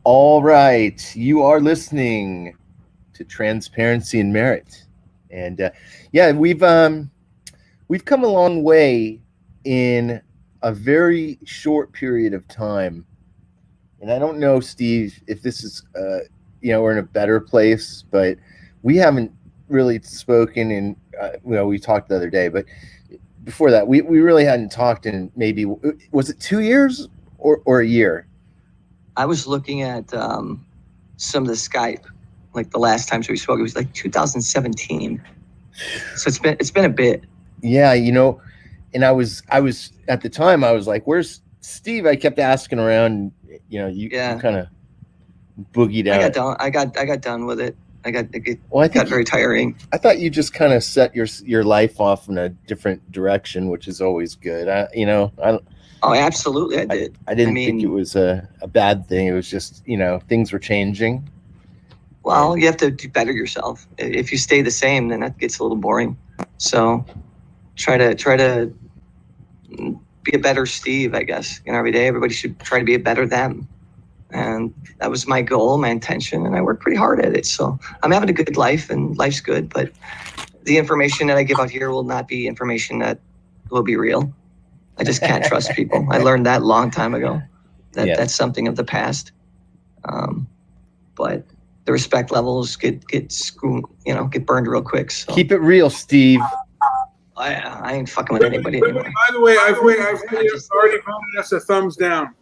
All right, you are listening to Transparency and Merit, and yeah, we've come a long way in a very short period of time. And I don't know, Steve, if this is we're in a better place, but we haven't really spoken. And we talked the other day, but before that, we really hadn't talked in maybe, was it 2 years or a year? I was looking at some of the Skype, like the last time we spoke. It was like 2017. So it's been a bit. Yeah, and I was at the time I was like, "Where's Steve?" I kept asking around. You kind of boogied out. I got done with it. I got very tiring. I thought you just kind of set your life off in a different direction, which is always good. I don't. Oh, absolutely, I did. I didn't think it was a bad thing. It was just things were changing. Well, you have to do better yourself. If you stay the same, then that gets a little boring. So try to be a better Steve, I guess. Every day everybody should try to be a better them. And that was my goal, my intention, and I worked pretty hard at it. So I'm having a good life, and life's good, but the information that I give out here will not be information that will be real. I just can't trust people. I learned that a long time ago. That's something of the past. But the respect levels get burned real quick. So. Keep it real, Steve. I ain't fucking with anybody anymore. By the way, I've already voted us a thumbs down.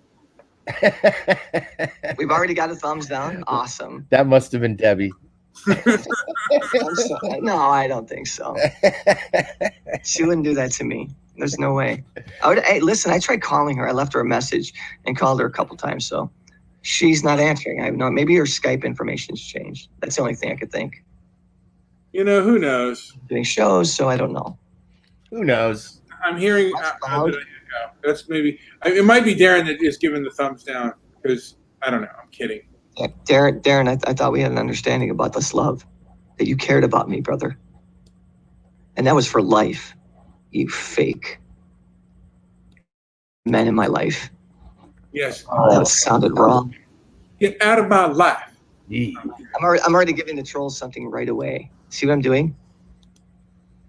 We've already got a thumbs down. Awesome. That must have been Debbie. No, I don't think so. She wouldn't do that to me. There's no way. Hey, listen, I tried calling her. I left her a message and called her a couple times. So she's not answering. I have no. Maybe her Skype information's changed. That's the only thing I could think. Who knows? Doing shows, so I don't know. Who knows? I'm hearing. That's maybe. It might be Darren that is giving the thumbs down because I don't know. I'm kidding. Yeah, Darren, I thought we had an understanding about this love, that you cared about me, brother, and that was for life. You fake men in my life. Yes. Oh, that sounded wrong. Get out of my life. I'm already giving the trolls something right away. See what I'm doing?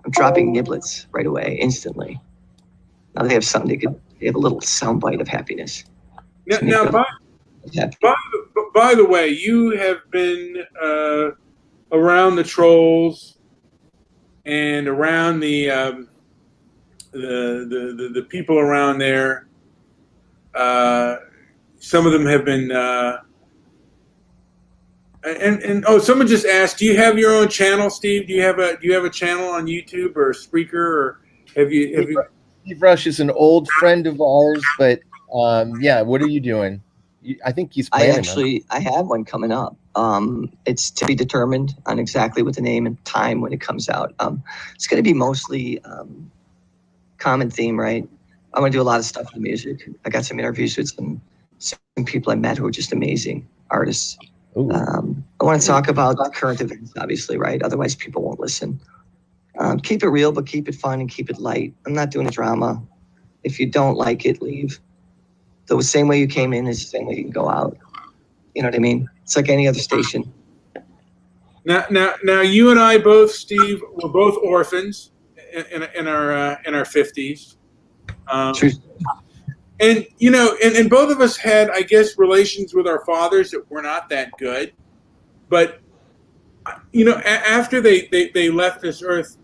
I'm dropping niblets right away, instantly. Now they have something they have a little soundbite of happiness. Now by the way, you have been around the trolls and around the people around there. Some of them have been someone just asked, do you have your own channel, Steve? Do you have a channel on YouTube or Spreaker, or have you Steve Rush is an old friend of ours, but what are you doing? I think he's planning. I have one coming up. It's to be determined on exactly what the name and time when it comes out. It's going to be mostly common theme, right? I'm going to do a lot of stuff with music. I got some interviews with some people I met who are just amazing artists. I want to talk about current events, obviously, right? Otherwise, people won't listen. Keep it real, but keep it fun and keep it light. I'm not doing a drama. If you don't like it, leave. The same way you came in is the same way you can go out. You know what I mean? It's like any other station. Now, you and I both, Steve, we're both orphans in our 50s. True. And and both of us had, I guess, relations with our fathers that were not that good. But after they left this earth,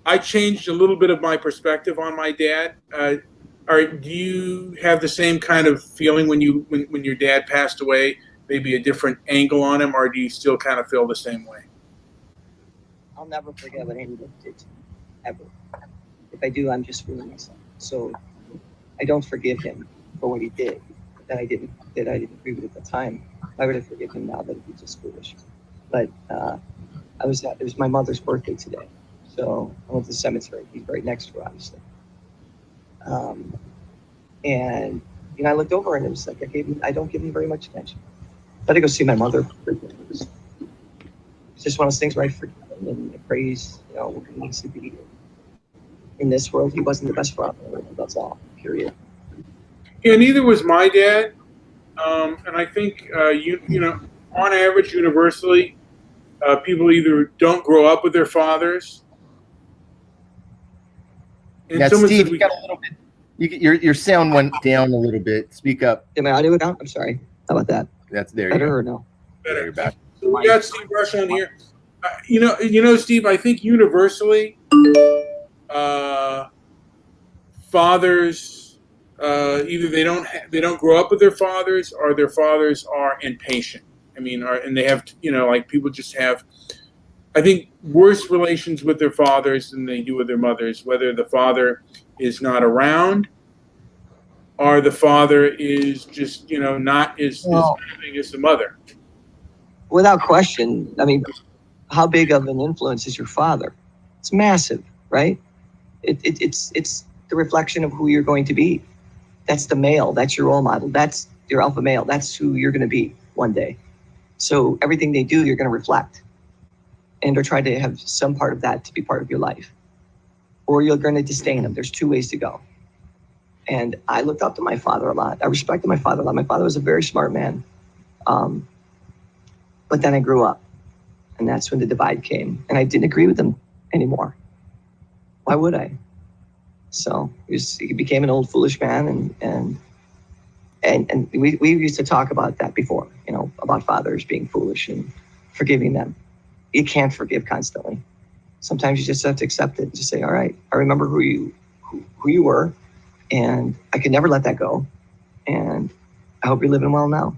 I changed a little bit of my perspective on my dad. Do you have the same kind of feeling when your dad passed away? Maybe a different angle on him, or do you still kind of feel the same way? I'll never forget what anyone did to me, ever. If I do, I'm just fooling myself. So I don't forgive him for what he did that I didn't agree with at the time. Why would I forgive him now? That would be just foolish. But it was my mother's birthday today, so I went to the cemetery. He's right next to her, obviously. And I looked over and it was like I don't give him very much attention. I had to go see my mother. It was just one of those things where I forgive him and I praise, what he needs to be. In this world, he wasn't the best father. That's all. Period. Yeah, neither was my dad. And I think on average, universally, people either don't grow up with their fathers. And Yeah, someone Steve, said you got a little bit. Your sound went down a little bit. Speak up. Did my audio go down? I'm sorry. How about that? That's there. You Better go. or no? There, you're back. So we got Steve Rush on here. Steve, I think universally, fathers either they don't grow up with their fathers, or their fathers are impatient. I mean, and they have like people just have, I think, worse relations with their fathers than they do with their mothers. Whether the father is not around, or the father is just not as loving as the mother. Without question. I mean, how big of an influence is your father? It's massive, right? It's the reflection of who you're going to be. That's the male. That's your role model. That's your alpha male. That's who you're going to be one day. So everything they do, you're going to reflect, and or try to have some part of that to be part of your life, or you're going to disdain them. There's two ways to go. And I looked up to my father a lot. I respected my father a lot. My father was a very smart man. But then I grew up, and that's when the divide came, and I didn't agree with him anymore. Why would I? So he became an old foolish man, and we used to talk about that before, about fathers being foolish and forgiving them. You can't forgive constantly. Sometimes you just have to accept it and just say, all right, I remember who you were, and I could never let that go. And I hope you're living well now.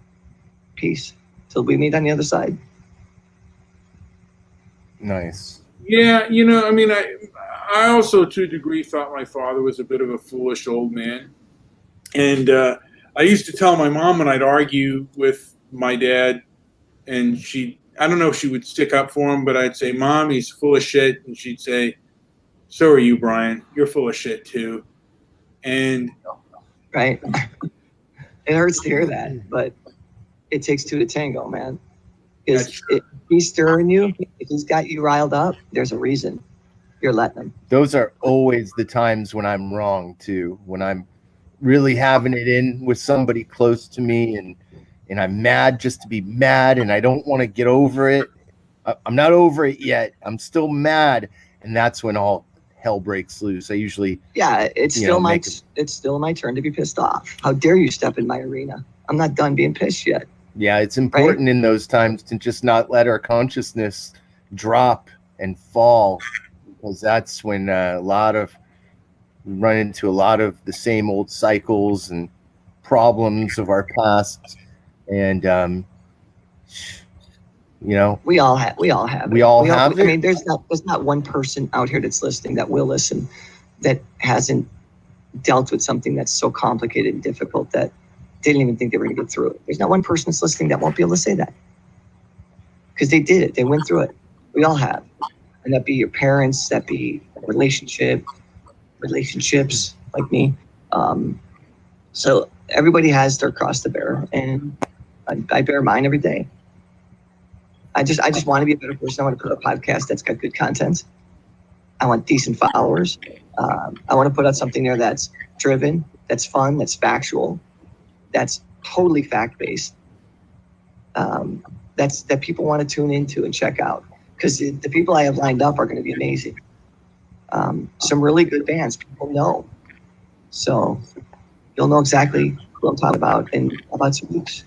Peace. Till we meet on the other side. Nice. Yeah, I mean, I also, to a degree, thought my father was a bit of a foolish old man. And I used to tell my mom when I'd argue with my dad, and I don't know if she would stick up for him, but I'd say, Mom, he's full of shit. And she'd say, so are you, Brian. You're full of shit, too. And right. It hurts to hear that, but it takes two to tango, man. Because if he's stirring you, if he's got you riled up, there's a reason you're letting him. Those are always the times when I'm wrong too. When I'm really having it in with somebody close to me, and I'm mad just to be mad, and I don't want to get over it. I'm not over it yet. I'm still mad, and that's when all hell breaks loose. I usually it's still my turn to be pissed off. How dare you step in my arena? I'm not done being pissed yet. Yeah, it's important in those times to just not let our consciousness drop and fall, because that's when we run into a lot of the same old cycles and problems of our past. And we all have it. We all have it. I mean, there's not one person out here that's listening that will listen that hasn't dealt with something that's so complicated and difficult that they didn't even think they were going to get through it. There's not one person that's listening that won't be able to say that, because they did it. They went through it. We all have. And that be your parents, that be relationships like me. So everybody has their cross to bear, and I bear mine every day. I just want to be a better person. I want to put a podcast that's got good content. I want decent followers. I want to put out something there that's driven, that's fun, that's factual, that's totally fact-based. That people want to tune into and check out, because the people I have lined up are going to be amazing. Some really good bands people know. So you'll know exactly who I'm talking about in about 2 weeks.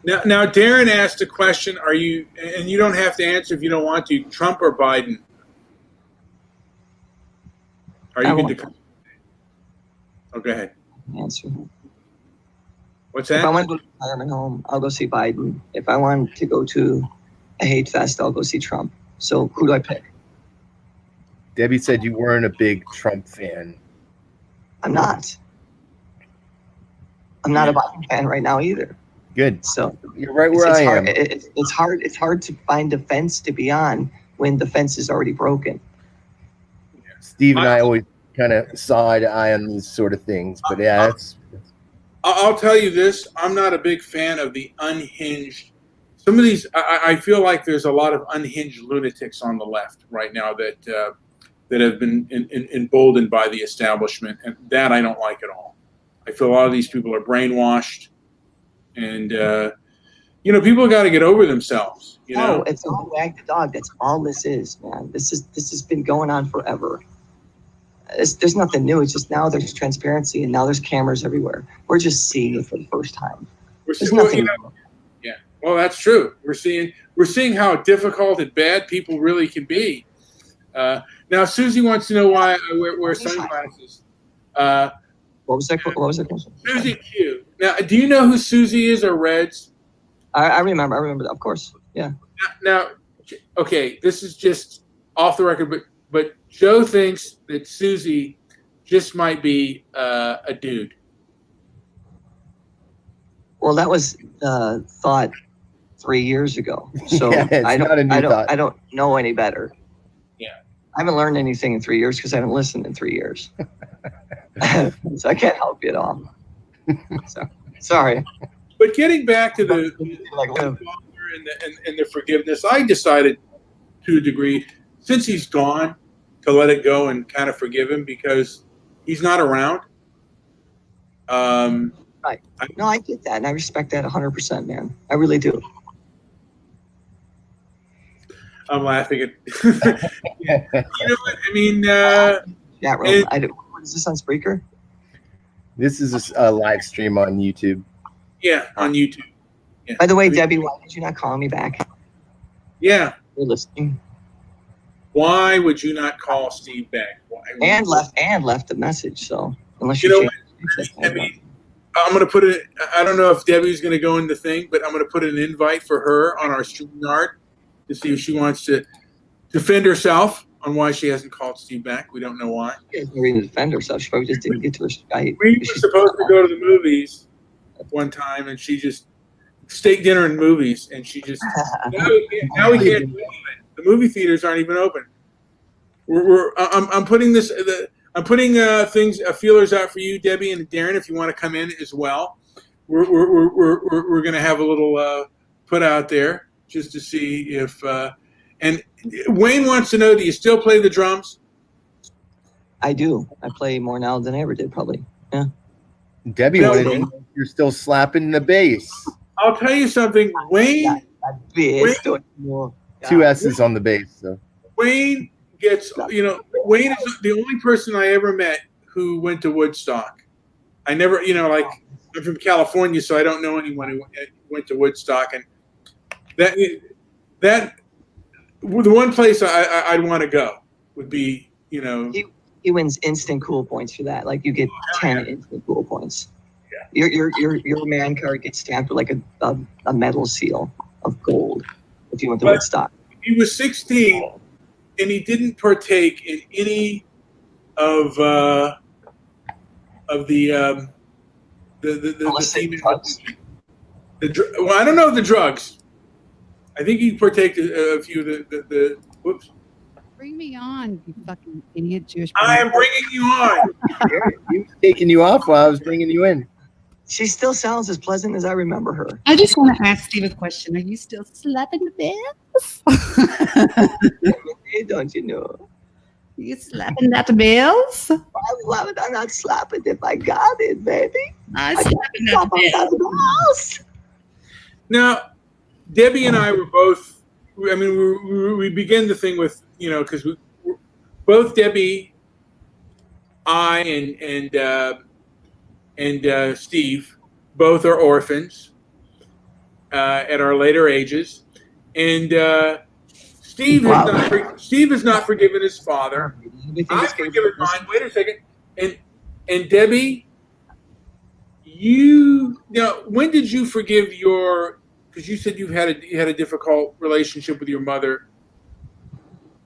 Now, Darren asked a question. Are you, and you don't have to answer if you don't want to, Trump or Biden? Are you going to? Oh, go ahead. Answer. What's that? If I want to go to a retirement home, I'll go see Biden. If I want to go to a hate fest, I'll go see Trump. So who do I pick? Debbie said you weren't a big Trump fan. I'm not. I'm not a Biden fan right now either. Good. So you're right where I am. It's hard to find a fence to be on when the fence is already broken. Steve and I always kind of saw eye to eye on these sort of things, but yeah, I'll tell you this: I'm not a big fan of the unhinged. Some of these, I feel like there's a lot of unhinged lunatics on the left right now that have been emboldened by the establishment, and that I don't like at all. I feel a lot of these people are brainwashed, and people got to get over themselves. No, it's all wag the dog. That's all this is, man. This has been going on forever. There's nothing new. It's just now there's transparency, and now there's cameras everywhere. We're just seeing it for the first time. There's nothing new. Yeah, well, that's true. We're seeing how difficult and bad people really can be. Now, Susie wants to know why I wear sunglasses. What was that question? Susie Q. Now, do you know who Susie is, or Reds? I remember that, of course. Yeah. Now, okay, this is just off the record, but Joe thinks that Susie just might be a dude. Well, that was thought 3 years ago. So Yeah, I thought. don't know any better. Yeah. I haven't learned anything in 3 years because I haven't listened in 3 years. So I can't help you at all. So sorry. But getting back to the and the forgiveness, I decided to a degree, since he's gone, to let it go and kind of forgive him because he's not around. Right. No, I get that, and I respect that 100%, man. I really do. I'm laughing at. You know what I mean? Chat room. What is this on Spreaker? This is a live stream on YouTube. Yeah, on YouTube. Yeah. By the way, Debbie, why did you not call me back? Yeah. You're listening. Why would you not call Steve back? And left a message. So unless you know, I mean, I'm going to put it. I don't know if Debbie's going to go in the thing, but I'm going to put an invite for her on our StreamYard to see if she wants to defend herself on why she hasn't called Steve back. We don't know why. She doesn't really defend herself. She probably just didn't get to her Skype. We were supposed to go to the movies one time, and she just steak dinner and movies, and she just now we can't do it. The movie theaters aren't even open. I'm putting this. I'm putting feelers out for you, Debbie and Darren, if you want to come in as well. We're going to have a little put out there just to see if. And Wayne wants to know: do you still play the drums? I do. I play more now than I ever did, probably. Yeah. Debbie, you're still slapping the bass. I'll tell you something, Wayne. Two S's on the bass. So. Wayne gets, Wayne is the only person I ever met who went to Woodstock. I never, I'm from California, so I don't know anyone who went to Woodstock, and that the one place I'd want to go would be, He wins instant cool points for that. Like you get 10 instant cool points. Yeah. Your man card gets stamped with like a metal seal of gold if you went to Woodstock. He was 16 and he didn't partake in any of the I don't know the drugs. I think he partaked a few of the whoops. Bring me on, you fucking idiot Jewish. I am bringing you on. He was taking you off while I was bringing you in. She still sounds as pleasant as I remember her. I just want to ask Steve a question. Are you still slapping the bells? Hey, don't you know? Are you slapping that bells? Why would I not slap it if I got it, baby? I'm slapping that bells. Now, Debbie and I were both. I mean, we began the thing with because we both Debbie, I and Steve both are orphans at our later ages, and Steve has not forgiven his father. I've forgiven mine. Wait a second, and Debbie, when did you forgive your? Because you said you had a difficult relationship with your mother.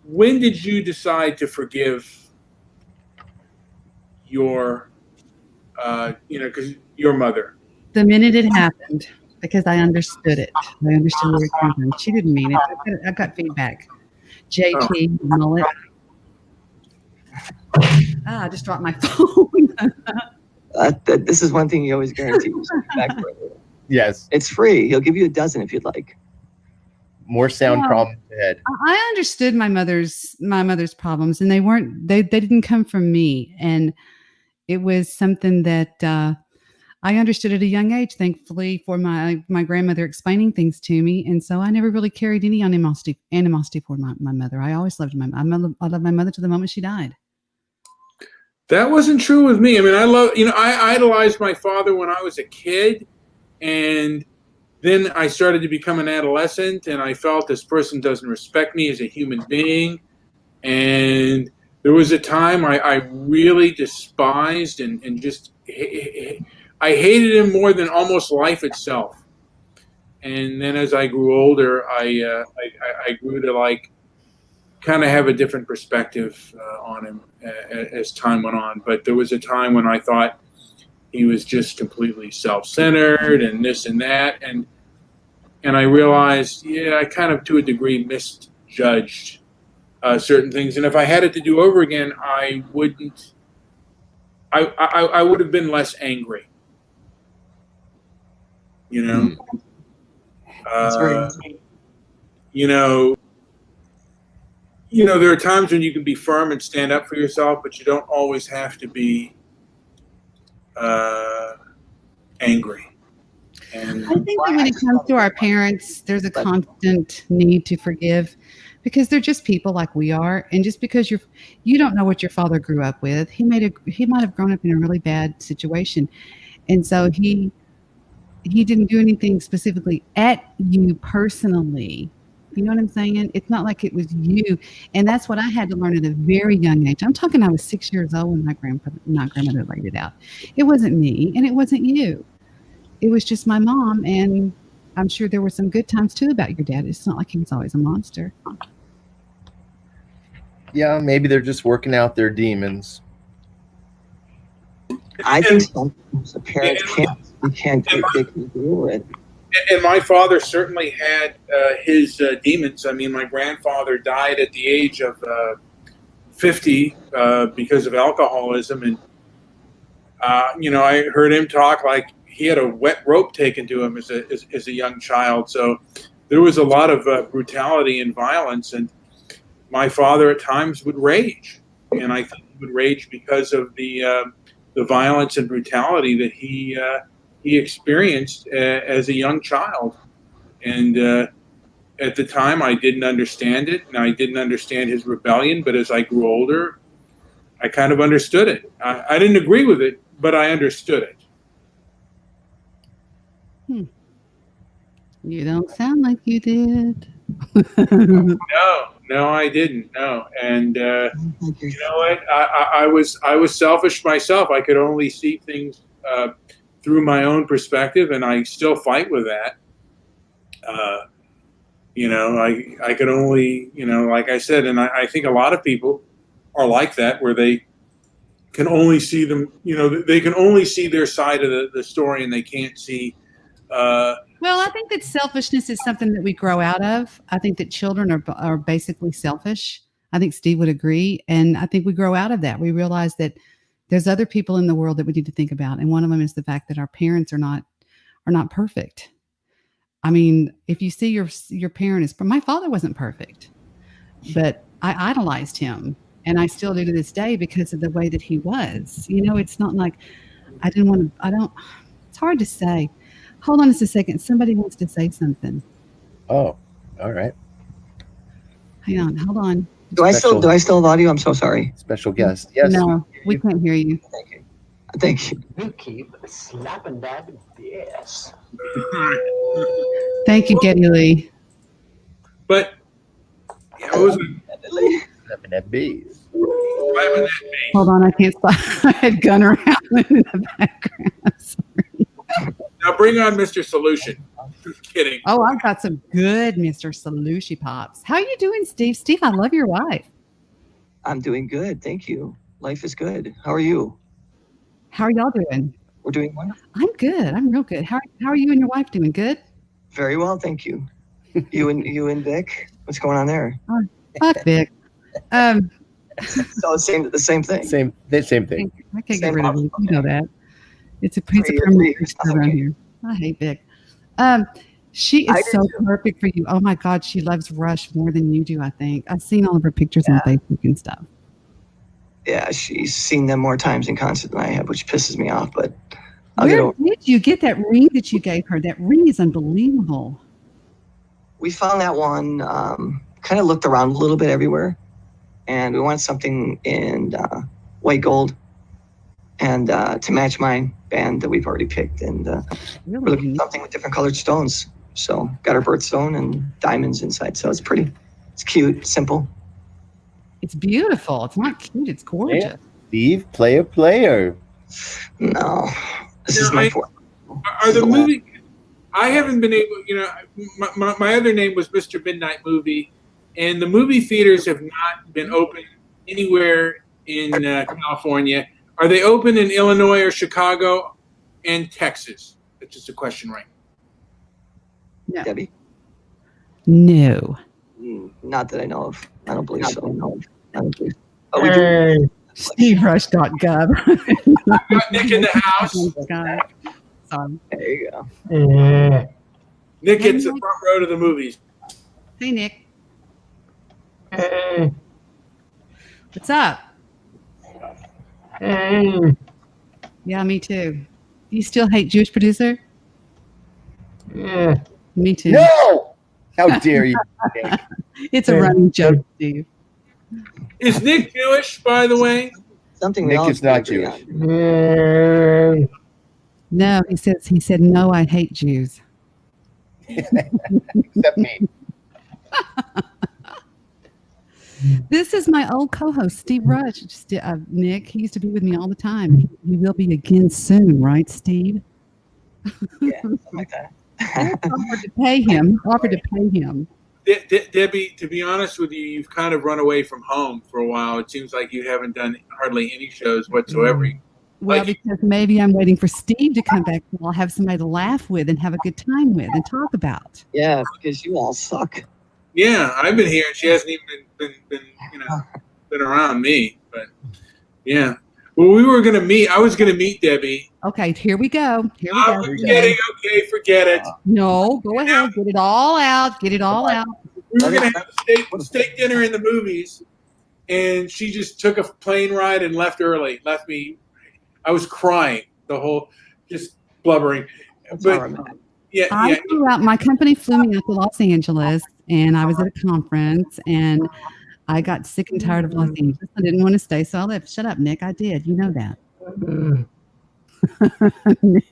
When did you decide to forgive your, because your mother? The minute it happened, because I understood it. I understood where it came from. She didn't mean it. I got feedback. JT mullet. I just dropped my phone. This is one thing you always guarantee. Yes. It's free. He'll give you a dozen if you'd like. More sound problems ahead. I understood my mother's problems, and they didn't come from me. And it was something that I understood at a young age, thankfully, for my grandmother explaining things to me. And so I never really carried any animosity for my mother. I always loved I loved my mother to the moment she died. That wasn't true with me. I mean, I idolized my father when I was a kid, and then I started to become an adolescent, and I felt this person doesn't respect me as a human being. And there was a time I really despised and just I hated him more than almost life itself. And then as I grew older, I grew to like kind of have a different perspective on him as time went on. But there was a time when I thought he was just completely self-centered and this and that, and I realized, yeah, I kind of to a degree misjudged certain things. And if I had it to do over again, I wouldn't. I would have been less angry. You know. That's very interesting. There are times when you can be firm and stand up for yourself, but you don't always have to be angry. And I think that when it comes to our parents, there's a constant need to forgive because they're just people like we are. And just because you don't know what your father grew up with, he might have grown up in a really bad situation. And so he didn't do anything specifically at you personally. You know what I'm saying? It's not like it was you. And that's what I had to learn at a very young age. I'm talking I was 6 years old when my grandmother laid it out. It wasn't me and it wasn't you. It was just my mom. And I'm sure there were some good times too about your dad. It's not like he was always a monster. Yeah, maybe they're just working out their demons. I think sometimes the parents can't do it. And my father certainly had his demons. I mean, my grandfather died at the age of 50 because of alcoholism. And, I heard him talk like he had a wet rope taken to him as a young child. So there was a lot of brutality and violence. And my father at times would rage. And I think he would rage because of the violence and brutality that he experienced as a young child. And at the time, I didn't understand it, and I didn't understand his rebellion. But as I grew older, I kind of understood it. I didn't agree with it, but I understood it. You don't sound like you did. No, I didn't. No, and you know what? I was selfish myself. I could only see things through my own perspective, and I still fight with that. I could only, like I said, and I think a lot of people are like that, where they can only see them, they can only see their side of the story, and they can't see. Well, I think that selfishness is something that we grow out of. I think that children are basically selfish. I think Steve would agree. And I think we grow out of that. We realize that there's other people in the world that we need to think about. And one of them is the fact that our parents are not perfect. I mean, if you see your parent my father wasn't perfect, but I idolized him. And I still do to this day because of the way that he was. It's not like it's hard to say. Hold on just a second. Somebody wants to say something. Oh, all right. Hang on. Hold on. Do I still have audio? I'm so sorry. Special guest. Yes. No, we can't hear you. Thank you. You keep slapping that BS. Thank you, Geddy Lee. But I was Slapping that bees. slapping that base. Hold on, I can't stop. I had Gunner howling in the background. Sorry. Now bring on Mr. Solution. Just kidding. Oh, I've got some good Mr. Solushi Pops. How are you doing, Steve? Steve, I love your wife. I'm doing good. Thank you. Life is good. How are you? How are y'all doing? We're doing wonderful. I'm good. I'm real good. How are you and your wife doing? Good? Very well, thank you. You and Vic, what's going on there? Fuck Vic. So the same thing. Same thing. I can't get Same rid of him. You know that. It's a piece of Three permanent years. around Okay. here. I hate Vic. She I is do so too. perfect for you. Oh my God, she loves Rush more than you do, I think. I've seen all of her pictures on Facebook and stuff. Yeah, she's seen them more times in concert than I have, which pisses me off. But I'll get Where over. did you get that ring that you gave her? That ring is unbelievable. We found that one. Kind of looked around a little bit everywhere, and we wanted something in white gold, and to match my band that we've already picked. And we're looking Really? for something with different colored stones. So got our birthstone and diamonds inside. So it's pretty. It's cute, simple. It's beautiful. It's not cute. It's gorgeous. Steve, player. No, this No, is my fourth. Are the movie? I haven't been able. You know, my other name was Mr. Midnight Movie, and the movie theaters have not been open anywhere in California. Are they open in Illinois or Chicago and Texas? That's just a question, right? Debbie? No. Not that I know of. I don't believe so. No, I don't believe. Oh, we do. SteveRush.gov. Got Nick in the house. God. Sorry. There you go. Nick gets the front row to the movies. Hey, Nick. What's up? Yeah, me too. Do you still hate Jewish producer? Me too. No! How dare you, Nick? It's a running joke, Steve. Is Nick Jewish, by the way? Something we Nick all is not agree Jewish. on. No, he said no, I hate Jews. Except me. This is my old co-host, Steve Rush. Nick, he used to be with me all the time. He will be again soon, right, Steve? Yeah, something like that. Offered to pay him. Debbie, to be honest with you, you've kind of run away from home for a while. It seems like you haven't done hardly any shows whatsoever. Well, because maybe I'm waiting for Steve to come back. So I'll have somebody to laugh with and have a good time with and talk about. Yeah, because you all suck. Yeah, I've been here, and she hasn't even been around me. But yeah, well, we were gonna meet. I was gonna meet Debbie. Okay, here we go. I'm forgetting. Okay, forget it. No, go ahead. Get it all out. Get it all out. We were gonna have a steak dinner in the movies, and she just took a plane ride and left early. Left me. I was crying the whole, just blubbering. That's But horrible. I flew out. My company flew me out to Los Angeles, and I was at a conference, and I got sick and tired of Los Angeles. I didn't want to stay, so I left. Shut up, Nick. I did. You know that.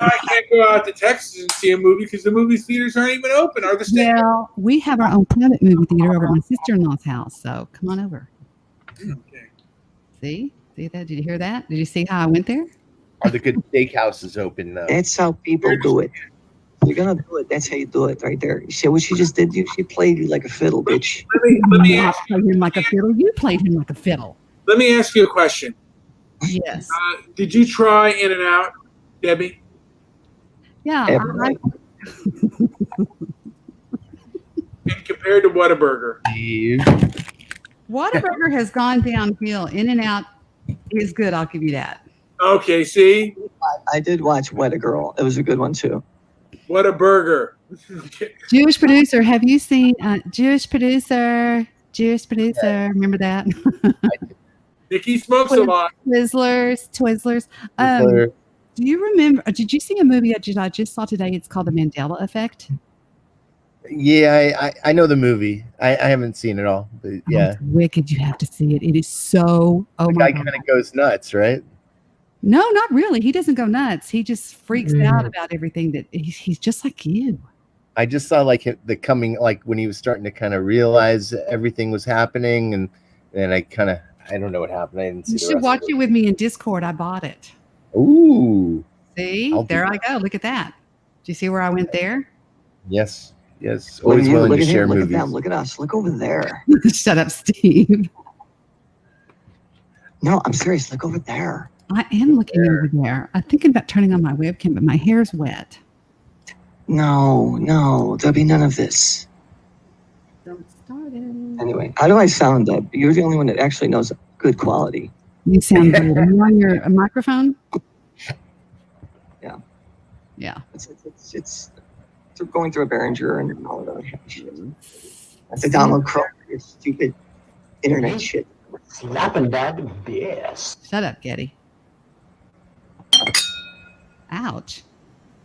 I can't go out to Texas and see a movie because the movie theaters aren't even open. Are the states? Well, we have our own private movie theater over at my sister-in-law's house, so come on over. Okay. See that? Did you hear that? Did you see how I went there? Are the good steakhouses open though? That's how people do it. You're gonna do it. That's how you do it, right there. You see what she just did? She played you like a fiddle, bitch. Let me I ask played him like a fiddle. You played him like a fiddle. you a question. Yes. Did you try In-N-Out, Debbie? Yeah. Everybody. And compared to Whataburger? Steve. Whataburger has gone downhill. In-N-Out is good. I'll give you that. Okay, see? I did watch Wet a Girl. It was a good one too. Whataburger. Okay. Jewish producer. Have you seen Jewish producer? Remember that? Nikki smokes a lot. Twizzlers. Do you remember? Did you see a movie I just saw today? It's called The Mandela Effect. Yeah, I know the movie. I haven't seen it all, but yeah. It's wicked. You have to see it. It is so. Oh The my guy god. kind of goes nuts, right? No, not really. He doesn't go nuts. He just freaks out about everything. That he's just like you. I just saw like the coming, like when he was starting to kind of realize everything was happening, and I don't know what happened. I didn't see. You the should rest watch of it with me in Discord. I bought it. Ooh, See, I'll do there I that. go. Look at that. Do you see where I went there? yes. Look Always at you, willing look to at share him, look movies. at them, look at us, look over there. Shut up, Steve. No, I'm serious. Look over there. I am looking over there. I'm thinking about turning on my webcam, but my hair's wet. No, there'll be none of this. Don't start it. Anyway, how do I sound, Deb? You're the only one that actually knows good quality. You sound good. Are you on your microphone? Yeah. Yeah. It's going through a Behringer and all that other shit. I have to download Chrome for your stupid internet shit. Slapping that BS. Shut up, Getty. Ouch.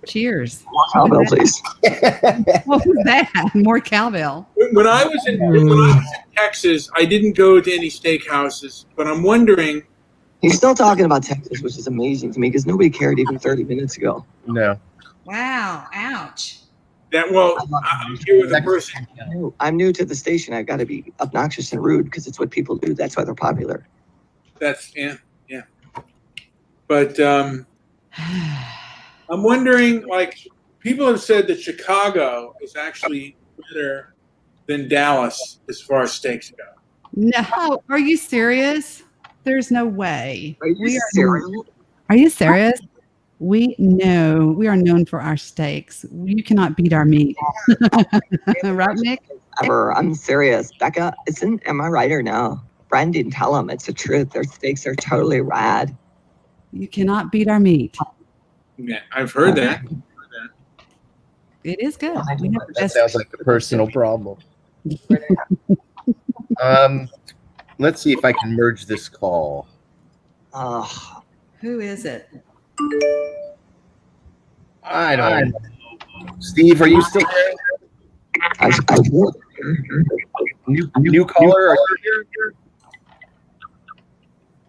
Cheers. Cowbell, please. What was that? More cowbell. When I was in Texas, I didn't go to any steakhouses, but I'm wondering. He's still talking about Texas, which is amazing to me because nobody cared even 30 minutes ago. No. Wow. Ouch. That I'm here with a person. I'm new to the station. I've got to be obnoxious and rude because it's what people do. That's why they're popular. That's yeah. But I'm wondering, like, people have said that Chicago is actually better than Dallas as far as steaks go. No, are you serious? There's no way. Are you serious? Are you serious? We are known for our steaks. You cannot beat our meat. Right, Nick? I'm serious. Becca, am I right or no? Brian didn't tell him. It's the truth. Their steaks are totally rad. You cannot beat our meat. Yeah, I've heard that. It is good. That sounds like a personal problem. Let's see if I can merge this call. Who is it? I don't know. Steve, are you still there? New caller? Are you here?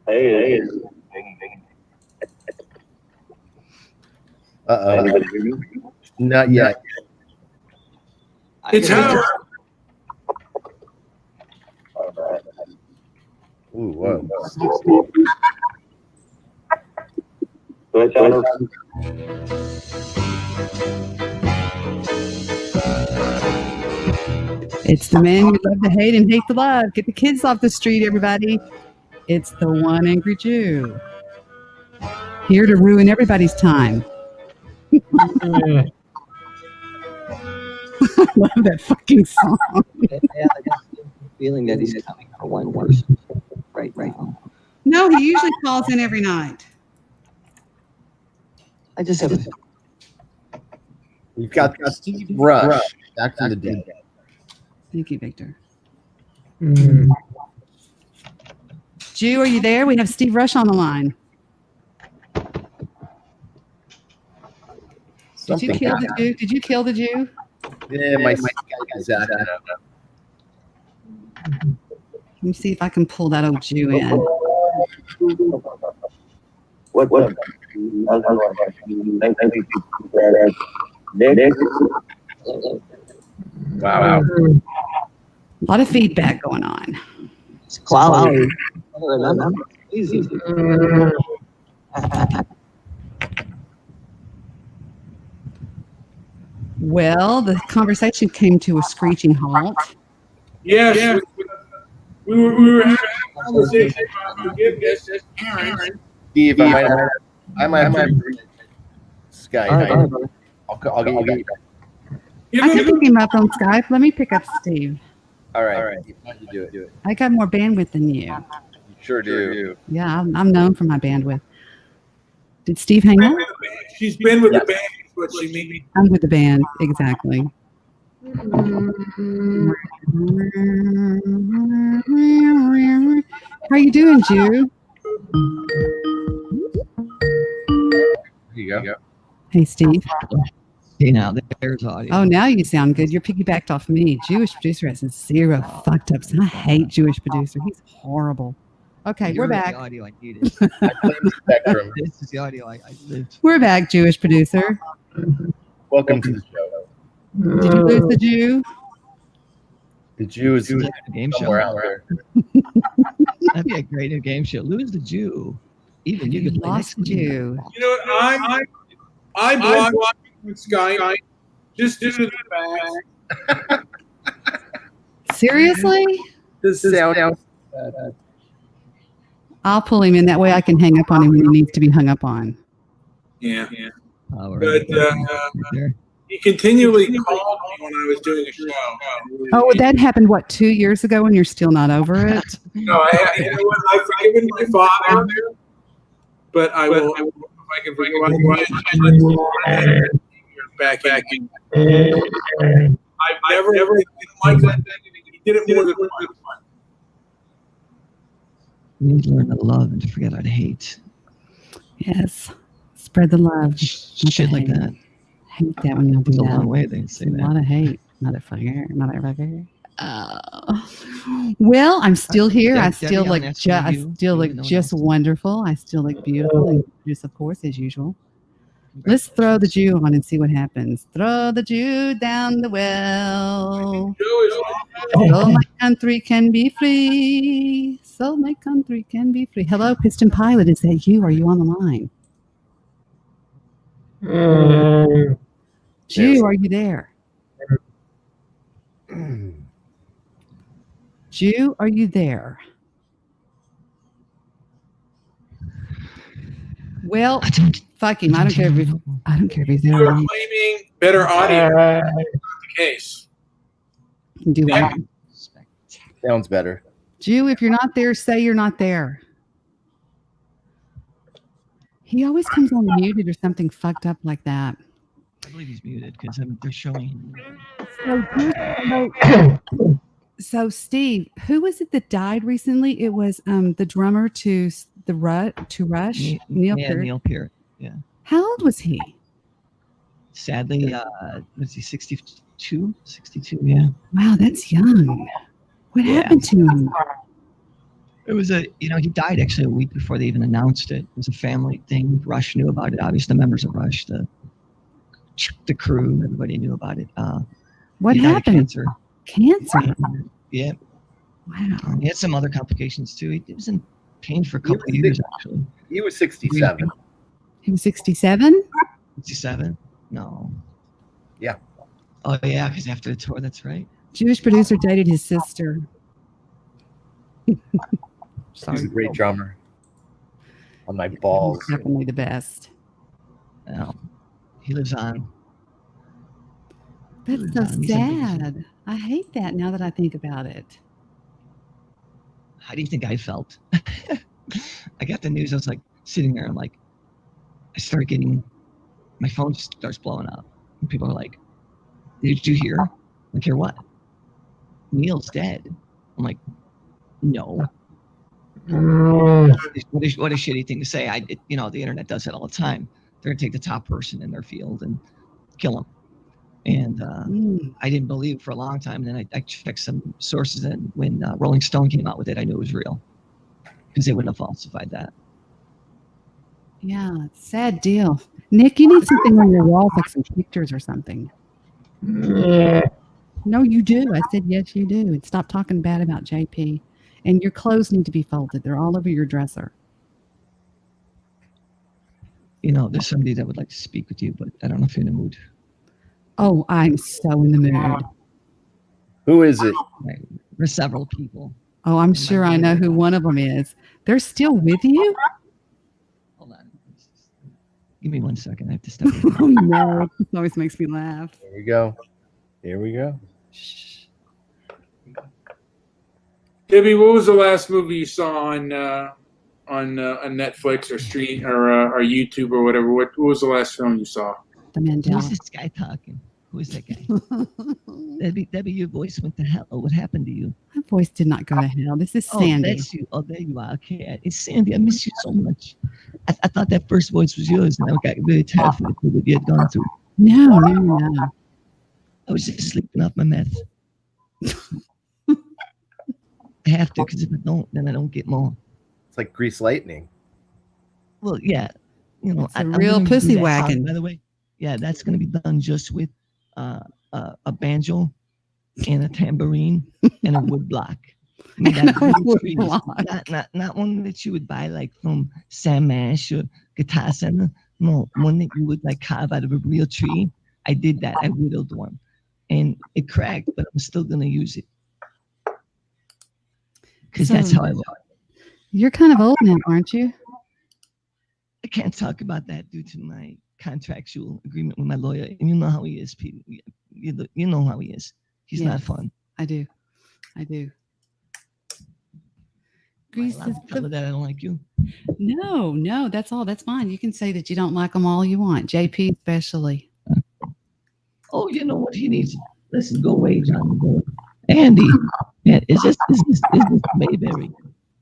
Hey. Uh-oh. Not yet. It's Howard. Ooh, whoa. It's the man you love to hate and hate to love. Get the kids off the street, everybody. It's the one angry Jew. Here to ruin everybody's time. I love that fucking song. I got the feeling that he's coming for one worse right now. No, he usually calls in every night. I just have a We've got Steve Rush back from the dead. Thank you, Victor. Jew, are you there? We have Steve Rush on the line. Did you kill the Jew? Did you kill the Jew? Yeah, my guy's out. Let me see if I can pull that old Jew in. What? Wow. A lot of feedback going on. It's quality. Easy. Well, the conversation came to a screeching halt. Yes. We were having a conversation about forgiveness as parents. Steve, I might have to Skype. I'll get you back. I can pick him up on Skype. Let me pick up Steve. All right. You do it. I got more bandwidth than you. You sure do. Yeah, I'm known for my bandwidth. Did Steve hang up? She's been with the band, is what she means. I'm with the band, exactly. How you doing, Jew? Here you go. Hey, Steve. See now, there's audio. Oh, now you sound good. You're piggybacked off me. Jewish producer has zero fucked ups. I hate Jewish producer. He's horrible. Okay, we're back. The audio I needed. I blame the Spectrum. This is the audio I lived. We're back, Jewish producer. Welcome to the show. Did you lose the Jew? The Jew is a game show. somewhere out there. That'd be a great new game show. Lose the Jew. Even you could lost Jew. You know what? I blocked with Skype just due to the fact. Seriously? This sound. I'll pull him in. That way I can hang up on him when he needs to be hung up on. Yeah. Oh, But he continually called me when I was doing a show. Oh, that happened, 2 years ago and you're still not over it? No, you know what? I've forgiven my father, but I will, if I can forgive my wife, back in. I've never didn't like that. He did it more than once. We need to learn to love and to forget how to hate. Yes. It's Spread the love. Shit like that. Hate that when y'all do It's a that. long way they say A that. lot of hate, motherfucker. Well, I'm still here. I Debbie, still I'll look answer I you. still You look know what just else? wonderful. I still look beautiful, and just of course as usual. Let's throw the Jew on and see what happens. Throw the Jew down the well. Joe is So my country can be free. So my country can be free. Hello, Piston Pilot. Is that you? Are you on the line? Jew, are you there? Jew, are you there? Well, fuck him. I don't care if he's there you're or not. claiming better audio. That's not the case. Do I? Sounds better. Jew, if you're not there, say you're not there. He always comes on muted or something fucked up like that. I believe he's muted because they're showing. So, Steve, who was it that died recently? It was the drummer to Rush, Neil Peart. Neil Peart. Yeah. How old was he? Sadly, was he 62? 62, yeah. Wow, that's young. What happened to him? It was he died actually a week before they even announced it. It was a family thing. Rush knew about it. Obviously, the members of Rush, the crew, everybody knew about it. What he died of happened? Cancer. Cancer. Yeah. Wow. He had some other complications too. He was in pain for a couple of years actually. He was 67. He was 67? 67? No. Yeah. Oh yeah, because after the tour, that's right. Jewish producer dated his sister. He's a great drummer. On my balls. He's definitely the best. Well, he lives on. That's so sad. I hate that now that I think about it. How do you think I felt? I got the news. I was like sitting there. I'm like, I started getting, my phone just starts blowing up. And people are like, did you hear? Like, hear what? Neil's dead. I'm like, no. What a shitty thing to say. The internet does it all the time. They're going to take the top person in their field and kill him. And I didn't believe for a long time. And then I checked some sources, and when Rolling Stone came out with it, I knew it was real because they wouldn't have falsified that. Yeah, sad deal. Nick, you need something on your wall, like some pictures or something. No, you do. I said, yes, you do. And stop talking bad about JP. And your clothes need to be folded. They're all over your dresser. There's somebody that would like to speak with you, but I don't know if you're in the mood. Oh, I'm so in the mood. Who is it? Right. There's several people. Oh, I'm sure I know who one of them is. They're still with you? Hold on. Give me 1 second. I have to step away. Oh, no. This always makes me laugh. Here we go. Debbie, what was the last movie you saw on Netflix or YouTube or whatever? What was the last film you saw? The Mandela. Who's this guy talking? Who is that guy? Debbie, your voice went to hell. What happened to you? My voice did not go to hell. This is Oh, Sandy. that's you. Oh, there you are. Okay. It's Sandy. I miss you so much. I thought that first voice was yours, and I got really tired of what you had gone through. No. I was just sleeping off my meth. I have to, because if I don't, then I don't get more. It's like Grease Lightning. Well, yeah. It's a I'm real gonna do pussy that wagon. song, by the way. Yeah, that's going to be done just with a banjo and a tambourine and a wood block. I mean, And that a real wood trees. block. Not one that you would buy like from Sam Mash or Guitar Center. No, one that you would like carve out of a real tree. I did that. I whittled one, and it cracked, but I'm still going to use it because that's how I roll. You're kind of old now, aren't you? I can't talk about that due to my contractual agreement with my lawyer, and you know how he is, Pete. You know how he is. He's not Yes. fun. I do. Grease Am I allowed is to tell her that I don't like you? No, that's all. That's fine. You can say that you don't like them all you want. JP especially. Oh, you know what he needs? Listen, go away, John. Go. Andy, man, is this Mayberry?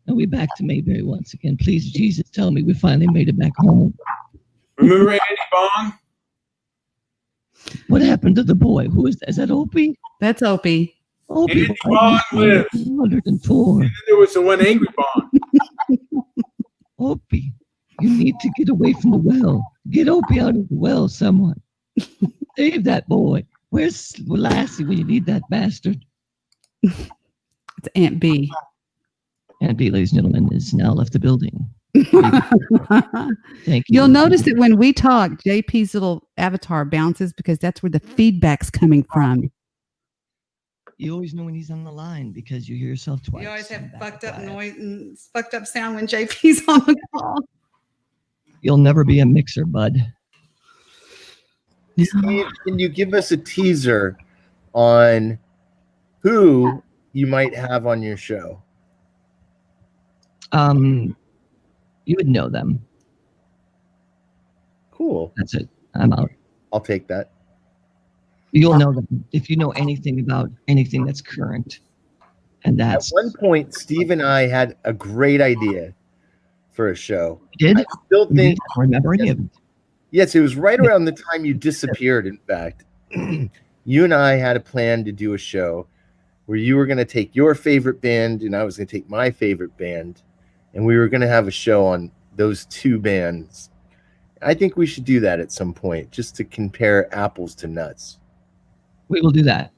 Are we back to Mayberry once again? Please, Jesus, tell me we finally made it back home. Remember Andy Bong? What happened to the boy? Who is that? Is that Opie? That's Opie. Opie. Andy Bong lives. 104. And then there was the one Angry Bong. Opie, you need to get away from the well. Get Opie out of the well, someone. Save that boy. Where's Lassie when you need that bastard? It's Aunt B. Aunt B, ladies and gentlemen, is now left the building. Thank you. You'll notice that when we talk, JP's little avatar bounces because that's where the feedback's coming from. You always know when he's on the line because you hear yourself twice. You always have and that's fucked up why. noise and fucked up sound when JP's on the call. You'll never be a mixer, bud. Steve, can you give us a teaser on who you might have on your show? You would know them. Cool. That's it. I'm out. I'll take that. You'll know them if you know anything about anything that's current. And At that's one point, Steve and I had a great idea for a show. did. I still You think, don't remember any of it. yes, it was right around the time you disappeared, in fact. You and I had a plan to do a show where you were going to take your favorite band and I was going to take my favorite band. And we were going to have a show on those two bands. I think we should do that at some point, just to compare apples to nuts. We will do that.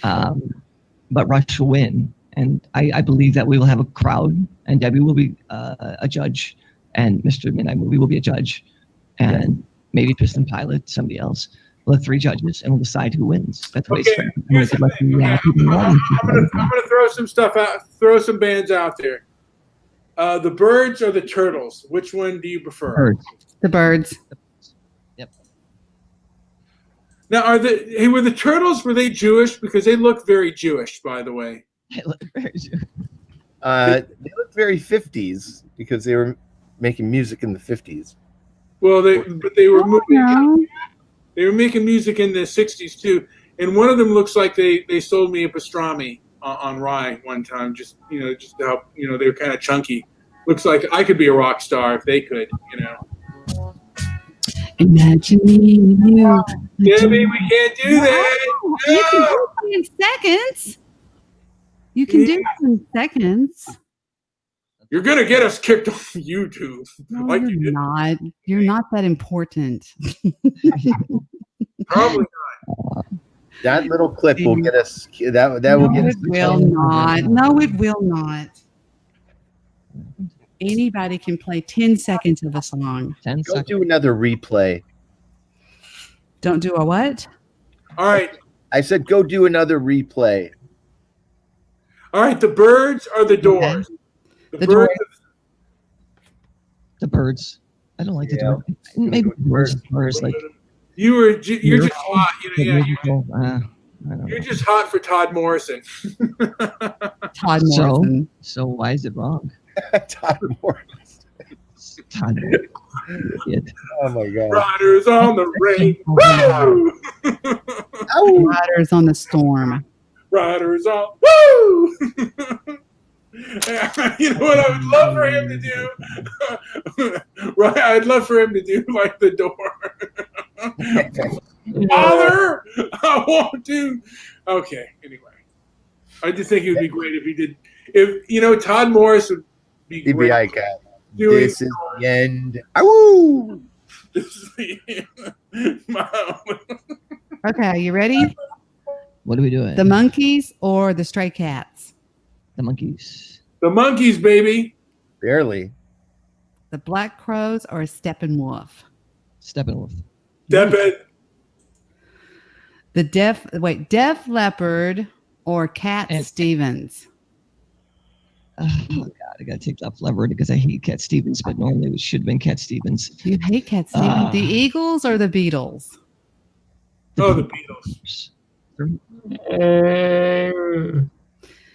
But Rush will win. And I believe that we will have a crowd, and Debbie will be a judge, and Mr. Midnight Movie will be a judge, and maybe Piston Pilot, somebody else. We'll have 3 judges, and we'll decide who wins. That's what Okay, it's I'm gonna throw some stuff out, throw some bands out there. The Birds or the Turtles? Which one do you prefer? Birds. The Birds. Yep. Now, were the Turtles, were they Jewish? Because they look very Jewish, by the way. They looked very 50s because they were making music in the 50s. Well, but they were moving. No. They were making music in the 60s too, and one of them looks like they sold me a pastrami on rye one time, just to help. They were kind of chunky. Looks like I could be a rock star if they could. Imagine me and you. Debbie, we can't do that. You can No! do it in seconds. You can do it in seconds. You're gonna get us kicked off YouTube. No, Like you you're did. not. You're not that important. Probably That little clip will get us. That will No, get us. it will not. No, it will not. Anybody can play 10 seconds of a song. 10 Go seconds. do another replay. Don't do a what? All right. I said go do another replay. All right. The Birds or the Doors? The Doors. The Birds. I don't like the Yeah. Doors. Maybe the Doors. Like You're just Miracle, hot. the Yeah, Miracle, I don't you're know. just hot for Todd Morrison. Todd So- Morrison. So why is it wrong? Todd Moore. Todd Idiot. Oh my god. Riders on the rain. Woo! Ow. Riders on the Storm. Riders on. Woo! You know what I would love for him to do? Right, I'd love for him to do like the Door. Father, I want to. Okay, anyway. I just think it would be great if he did. If Todd Morris would be He'd be great. like, doing this is the end. Ow! This is the end. Okay, are you ready? What are we doing? The Monkees or the Stray Cats? The Monkeys. The Monkeys, baby. Barely. The Black Crows or Steppenwolf? Steppenwolf. Debit. The Def Leppard or Cat And- Stevens? Oh God, I gotta take off Leopard because I hate Cat Stevens, but normally it should have been Cat Stevens. You hate Cat Stevens. Ah. The Eagles or the Beatles? Oh, the Beatles.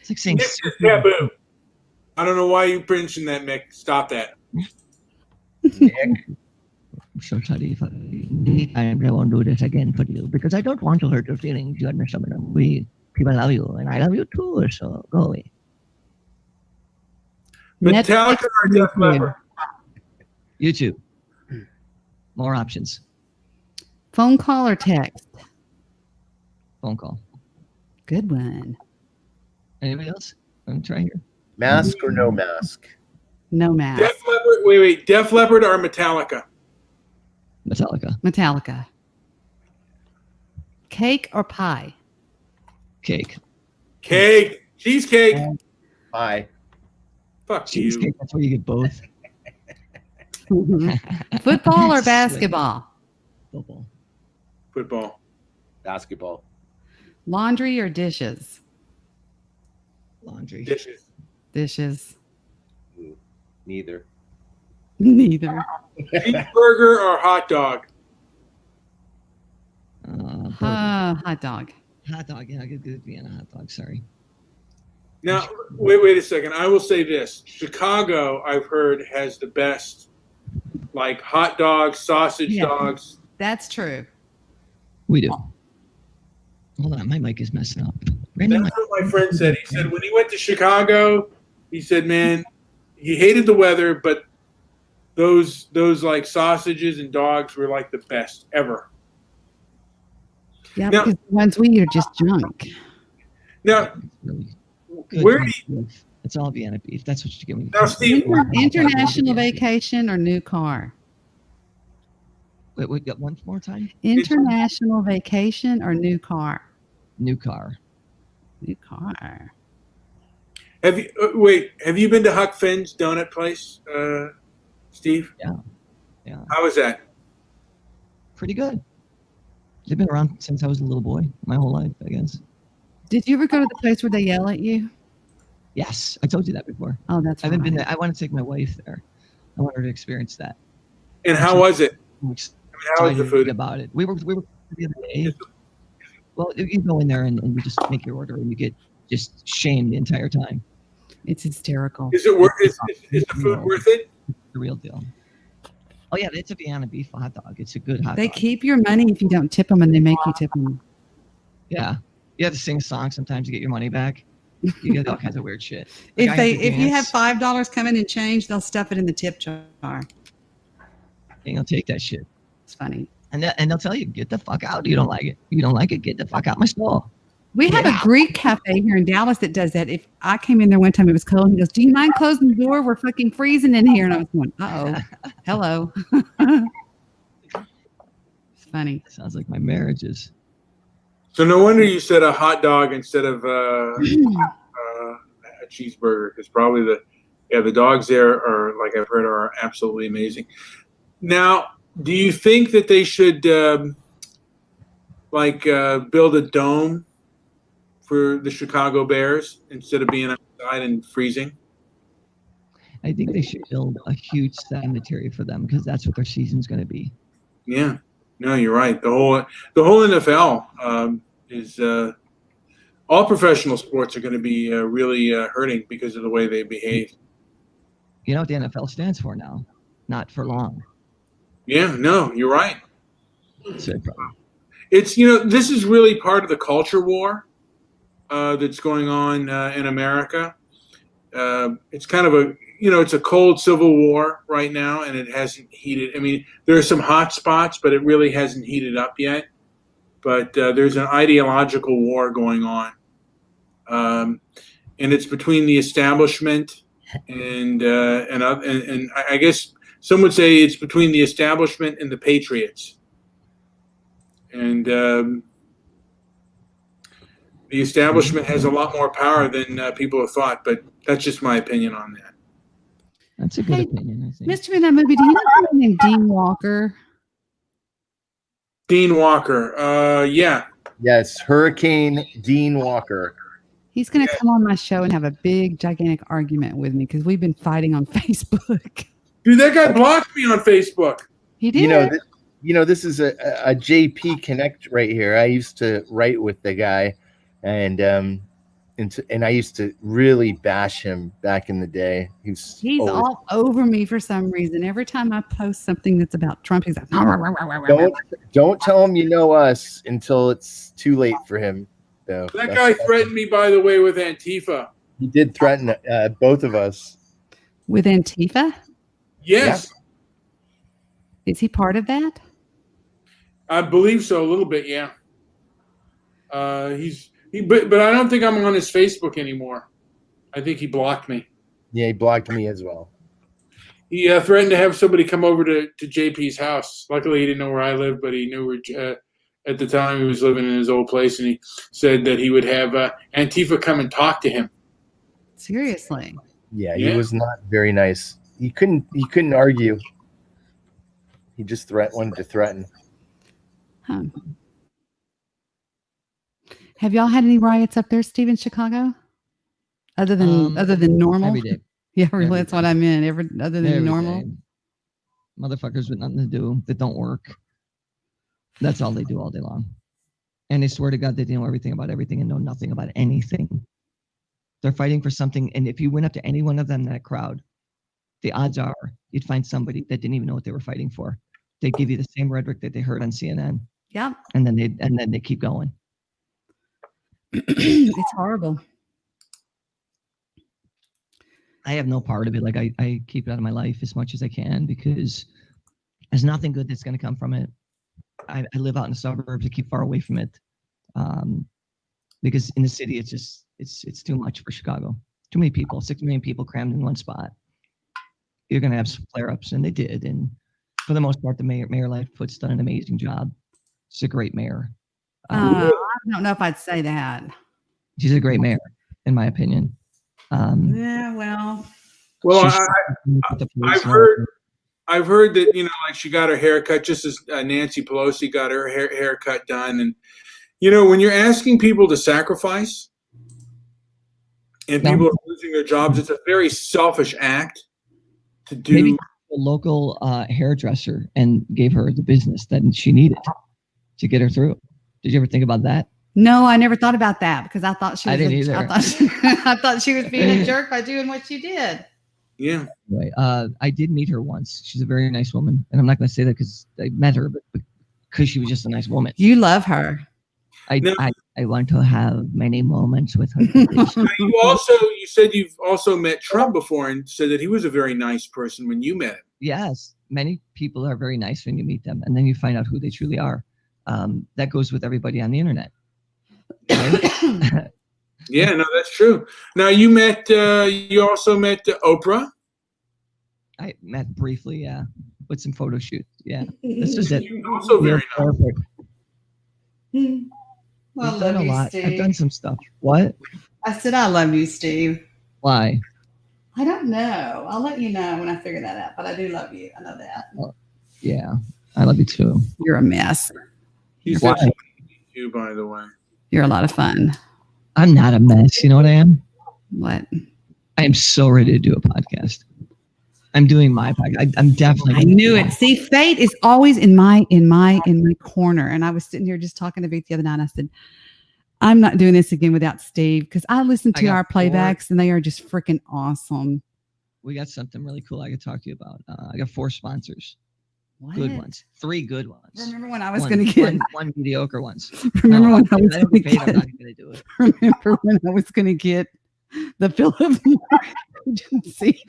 It's like saying Nick is taboo. I don't know why you mentioned that, Mick. Stop that. Nick. I'm so sorry for I won't do this again for you because I don't want to hurt your feelings. You understand? We people love you and I love you too. So go away. Metallica Netflix or Def Leppard? YouTube. More options. Phone call or text? Phone call. Good one. Anybody else? I'm trying here. Mask or no mask? No mask. Def Leppard. Wait. Def Leppard or Metallica? Metallica. Metallica. Cake or pie? Cake. Cake. Cheesecake. Pie. Fuck you. Cheesecake. That's where you get both. Football or basketball? Football. Football. Basketball. Laundry or dishes? Laundry. Dishes. Dishes. Ooh, neither. Neither. Cheeseburger or hot dog? Burger. Hot dog. Hot dog. Yeah, good Vienna hot dog. Sorry. Now, wait a second. I will say this. Chicago, I've heard, has the best, like, hot dogs, sausage Yeah. dogs. That's true. We do. Hold on, my mic is messing up. Brandon, That's what my friend said. He said when he went to Chicago, he said, man, he hated the weather, but those like sausages and dogs were like the best ever. Yeah, Now- because the ones we eat are just junk. Now, really good where do beef. It's all Vienna beef. That's what you get when you Now, Steve- International vacation or new car? Wait, got one more time? International vacation or new car? New car. New car. have you been to Huck Finn's donut place, Steve? Yeah. How was that? Pretty good. They've been around since I was a little boy, my whole life, I guess. Did you ever go to the place where they yell at you? Yes, I told you that before. Oh, that's I haven't right. been there. I want to take my wife there. I want her to experience that. And how was it? I'm I mean, how was the food? about it. We were the other day. Well, you go in there and you just make your order and you get just shamed the entire time. It's hysterical. Is it worth? Is the food worth it? It's the real deal. Oh yeah, it's a Vienna beef hot dog. It's a good hot They dog. keep your money if you don't tip them, and they make you tip them. Yeah, you have to sing a song sometimes to get your money back. You get all kinds of weird shit. The If guy they has to if you have dance, $5 coming in change, they'll stuff it in the tip jar. and they'll take that shit. It's funny. And they'll tell you, get the fuck out. You don't like it. You don't like it. Get the fuck out my stall. We have a Greek cafe here in Dallas that does that. If I came in there one time, it was cold. And he goes, "Do you mind closing the door? We're fucking freezing in here." And I was going, "Uh-oh, hello." It's funny. Sounds like my marriage is. So no wonder you said a hot dog instead of a cheeseburger, because probably the dogs there are, like I've heard, are absolutely amazing. Now, do you think that they should build a dome for the Chicago Bears instead of being outside and freezing? I think they should build a huge cemetery for them because that's what their season's going to be. Yeah, no, you're right. The whole NFL is all professional sports are going to be really hurting because of the way they behave. You know what the NFL stands for now? Not for long. Yeah, no, you're right. So It's this is really part of the culture war that's going on in America. It's kind of it's a cold civil war right now, and it hasn't heated. I mean, there are some hot spots, but it really hasn't heated up yet. But there's an ideological war going on, and it's between the establishment and I guess some would say it's between the establishment and the patriots. And the establishment has a lot more power than people have thought, but that's just my opinion on that. that's a good Hey, opinion, I think. Mystery in that movie. Do you know someone named Dean Walker? Dean Walker, yeah. Yes, Hurricane Dean Walker. He's going to come on my show and have a big, gigantic argument with me because we've been fighting on Facebook. Dude, that guy blocked me on Facebook. He did. This is a JP Connect right here. I used to write with the guy, and I used to really bash him back in the day. He's always- all over me for some reason. Every time I post something that's about Trump, he's like, Don't tell him you know us until it's too late for him. Though That guy threatened me, by the way, with Antifa. He did threaten both of us. with Antifa. Yes. Is he part of that? I believe so, a little bit, yeah. But I don't think I'm on his Facebook anymore. I think he blocked me. Yeah, he blocked me as well. He threatened to have somebody come over to JP's house. Luckily, he didn't know where I lived, but he knew where. At the time, he was living in his old place, and he said that he would have Antifa come and talk to him. Seriously. Yeah, Yeah. he was not very nice. He couldn't argue. He just wanted to threaten. Huh. Have y'all had any riots up there, Steve, in Chicago? Other than normal? Every day. Yeah, really, every that's what I meant. Other than Every normal? day. Motherfuckers with nothing to do that don't work. That's all they do all day long. And they swear to God that they know everything about everything and know nothing about anything. They're fighting for something. And if you went up to any one of them in that crowd, the odds are you'd find somebody that didn't even know what they were fighting for. They'd give you the same rhetoric that they heard on CNN. Yep. And then they keep going. It's horrible. I have no part of it. Like I keep it out of my life as much as I can because there's nothing good that's going to come from it. I live out in the suburbs. I keep far away from it because in the city, it's too much for Chicago. Too many people, 6 million people crammed in one spot. You're going to have some flare-ups, and they did. And for the most part, the Mayor Lightfoot's done an amazing job. She's a great mayor. I don't know if I'd say that. She's a great mayor, in my opinion. Yeah, well. Well, she's- I've heard that, like she got her hair cut just as Nancy Pelosi got her haircut done. And, when you're asking people to sacrifice and people are losing their jobs, it's a very selfish act to do. Maybe a local hairdresser and gave her the business that she needed to get her through. Did you ever think about that? No, I never thought about that because I thought she was I didn't either. I thought she was being a jerk by doing what she did. Yeah. Anyway, I did meet her once. She's a very nice woman. And I'm not going to say that because I met her, but because she was just a nice woman. You love her. I want to have many moments with her. You said you've also met Trump before and said that he was a very nice person when you met him. Yes, many people are very nice when you meet them, and then you find out who they truly are. That goes with everybody on the internet. Right? Yeah, no, that's true. Now you also met Oprah. I met briefly, yeah, with some photo shoots. Yeah, this is it. She was also very nice. Perfect. Well, I've done a lot. I've done some stuff. What? I said I love you, Steve. Why? I don't know. I'll let you know when I figure that out. But I do love you. I know that. Yeah, I love you too. You're a mess. He said she hated you, by the way. You're a lot of fun. I'm not a mess. You know what I am? What? I am so ready to do a podcast. I'm doing my podcast. I'm definitely. I knew it. See, fate is always in my corner. And I was sitting here just talking to Vic the other night. I said, I'm not doing this again without Steve because I listen to our playbacks and they are just freaking awesome. We got something really cool I could talk to you about. I got 4 sponsors. What? Good ones. 3 good ones. Remember when I was going to get one mediocre ones. Remember when I was I don't going get to paid. I'm not going to do it. Remember when I was going to get the Philip agency?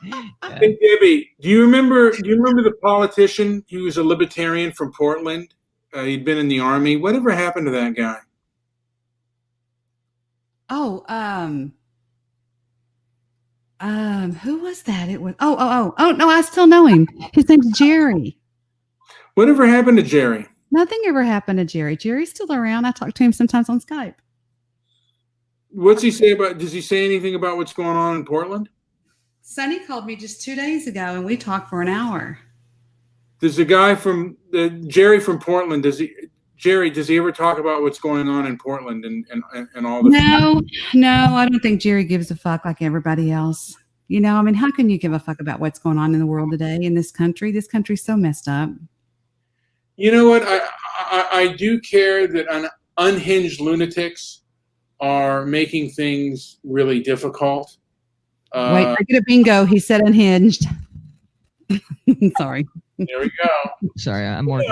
Yeah. Hey Debbie, do you remember the politician? He was a libertarian from Portland. He'd been in the army. Whatever happened to that guy? Oh, who was that? It was oh no, I still know him. His name's Jerry. Whatever happened to Jerry? Nothing ever happened to Jerry. Jerry's still around. I talk to him sometimes on Skype. What's he say about? Does he say anything about what's going on in Portland? Sonny called me just 2 days ago, and we talked for an hour. Does the guy from Jerry from Portland? Does he ever talk about what's going on in Portland and all the? No, I don't think Jerry gives a fuck like everybody else. I mean, how can you give a fuck about what's going on in the world today in this country? This country's so messed up. You know what? I do care that unhinged lunatics are making things really difficult. Wait, I get a bingo. He said unhinged. Sorry. There we go. Sorry, I'm working.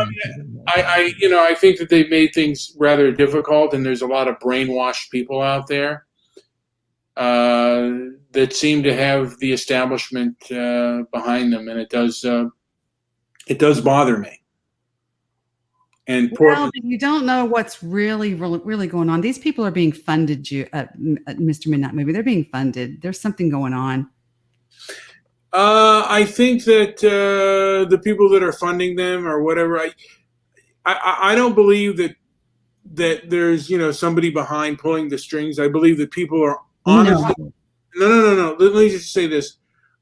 I think that they've made things rather difficult, and there's a lot of brainwashed people out there that seem to have the establishment behind them, and it does It does bother me. And poor, Well, you don't know what's really going on. These people are being funded, Mr. Midnight Movie. They're being funded. There's something going on. I think that the people that are funding them or whatever, I don't believe that there's somebody behind pulling the strings. I believe that people are honestly. No. Let me just say this.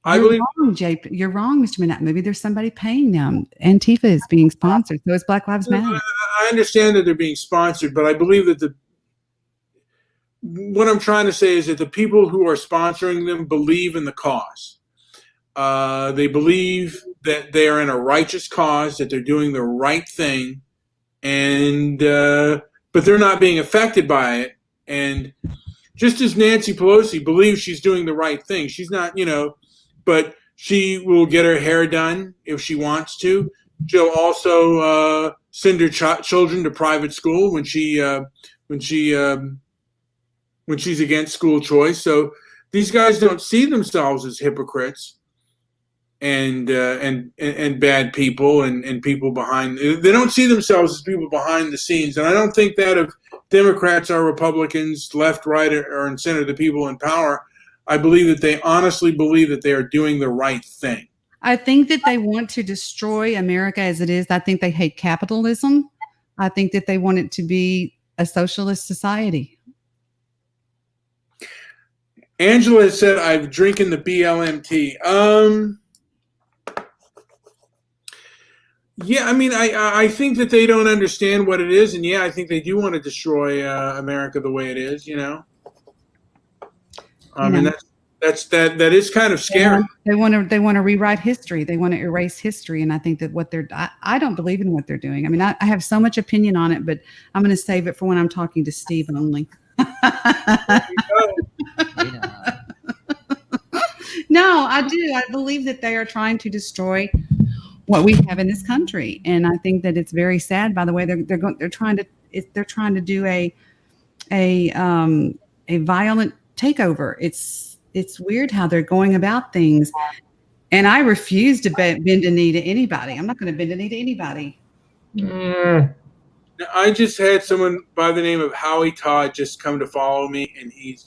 Wrong, JP. You're wrong, Mr. Midnight Movie. There's somebody paying them. Antifa is being sponsored. So is Black Lives Matter. I understand that they're being sponsored, but I believe that what I'm trying to say is that the people who are sponsoring them believe in the cause. They believe that they are in a righteous cause, that they're doing the right thing, and but they're not being affected by it. And just as Nancy Pelosi believes she's doing the right thing, she's not, but she will get her hair done if she wants to. She'll also send her children to private school when she's against school choice. So these guys don't see themselves as hypocrites and bad people and people behind. They don't see themselves as people behind the scenes. And I don't think that of Democrats or Republicans, left, right, or in center, the people in power. I believe that they honestly believe that they are doing the right thing. I think that they want to destroy America as it is. I think they hate capitalism. I think that they want it to be a socialist society. Angela said, "I'm drinking the BLMT." Yeah, I mean, I think that they don't understand what it is, and yeah, I think they do want to destroy America the way it is. And that is kind of scary. They want to rewrite history. They want to erase history, and I think that I don't believe in what they're doing. I mean, I have so much opinion on it, but I'm going to save it for when I'm talking to Steve only. No, I do. I believe that they are trying to destroy what we have in this country, and I think that it's very sad. By the way, they're trying to do a violent takeover. It's weird how they're going about things, and I refuse to bend a knee to anybody. I'm not going to bend a knee to anybody. Now, I just had someone by the name of Howie Todd just come to follow me, and he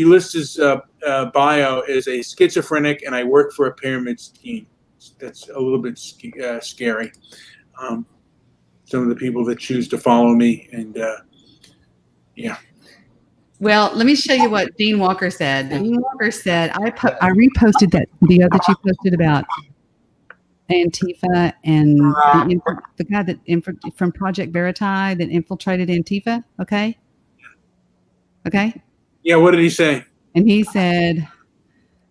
lists his bio as a schizophrenic, and I work for a pyramid scheme. That's a little bit scary. Some of the people that choose to follow me, and yeah. Well, let me show you what Dean Walker said. Dean Walker said, I reposted that video that you posted about Antifa and the guy from Project Verify that infiltrated Antifa. Okay. Yeah, what did he say? And he said,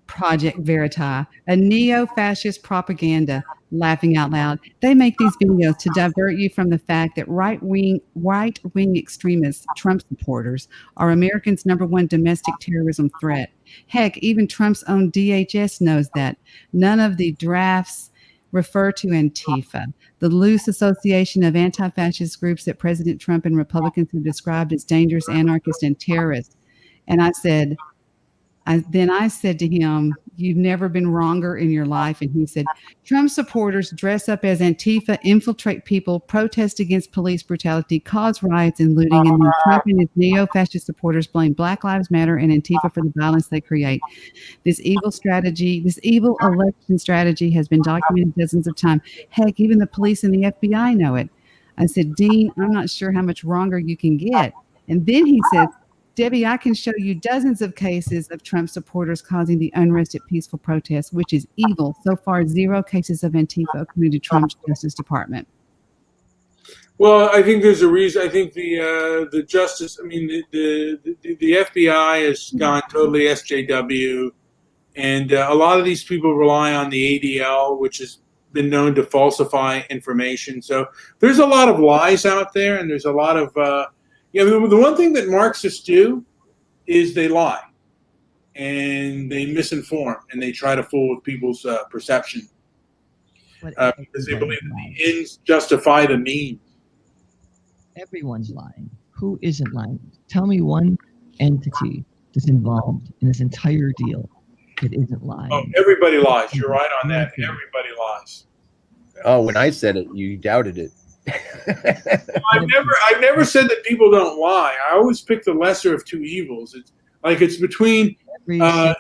Project Verify, a neo-fascist propaganda, laughing out loud. They make these videos to divert you from the fact that right-wing extremists, Trump supporters, are Americans' #1 domestic terrorism threat. Heck, even Trump's own DHS knows that. None of the drafts refer to Antifa, the loose association of anti-fascist groups that President Trump and Republicans have described as dangerous, anarchist, and terrorists. And I said to him, you've never been wronger in your life. And he said, Trump supporters dress up as Antifa, infiltrate people, protest against police brutality, cause riots and looting, and then Trump and his neo-fascist supporters blame Black Lives Matter and Antifa for the violence they create. This evil election strategy has been documented dozens of times. Heck, even the police and the FBI know it. I said, Dean, I'm not sure how much wronger you can get. And then he said, Debbie, I can show you dozens of cases of Trump supporters causing the unrest at peaceful protests, which is evil. So far, 0 cases of Antifa according to Trump's Justice Department. Well, I think there's a reason. I think the justice. I mean, the FBI has gone totally SJW, and a lot of these people rely on the ADL, which has been known to falsify information. So there's a lot of lies out there, and there's a lot of. The one thing that Marxists do is they lie and they misinform and they try to fool with people's perception because they believe that the ends justify the means. Everyone's lying. Who isn't lying? Tell me one entity that's involved in this entire deal that isn't lying. Oh, everybody lies. You're right on that. Everybody lies. Oh, when I said it, you doubted it. I've never said that people don't lie. I always pick the lesser of two evils. It's between Go ahead.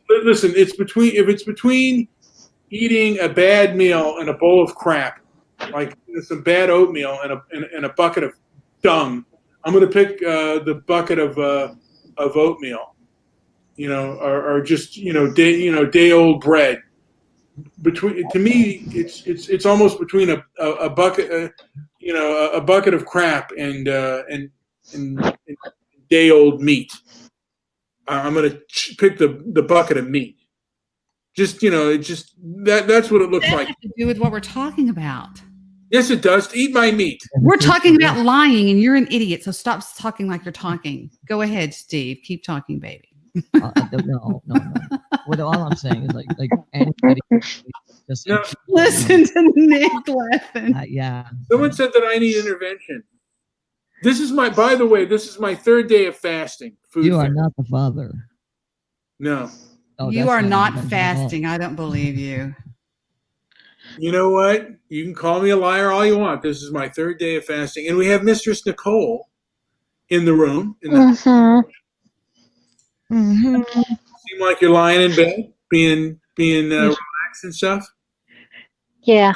listen, it's between eating a bad meal and a bowl of crap, like some bad oatmeal and a bucket of dung. I'm going to pick the bucket of oatmeal, or just day old bread. To me, it's almost between a bucket, a bucket of crap and day old meat. I'm going to pick the bucket of meat. Just that's what it looks That like. has to do with what we're talking about. Yes, it does. To eat my meat. We're talking about lying, and you're an idiot. So stop talking like you're talking. Go ahead, Steve. Keep talking, baby. No. What all I'm saying is like anybody just No. Listen to Nick laughing. yeah. Someone said that I need intervention. By the way, this is my third day of fasting. You are not the father. No. Oh, You that's are not at all. fasting. I don't believe you. You know what? You can call me a liar all you want. This is my third day of fasting, and we have Mistress Nicole in the room. Seem like you're lying in bed, being relaxed and stuff. Yeah.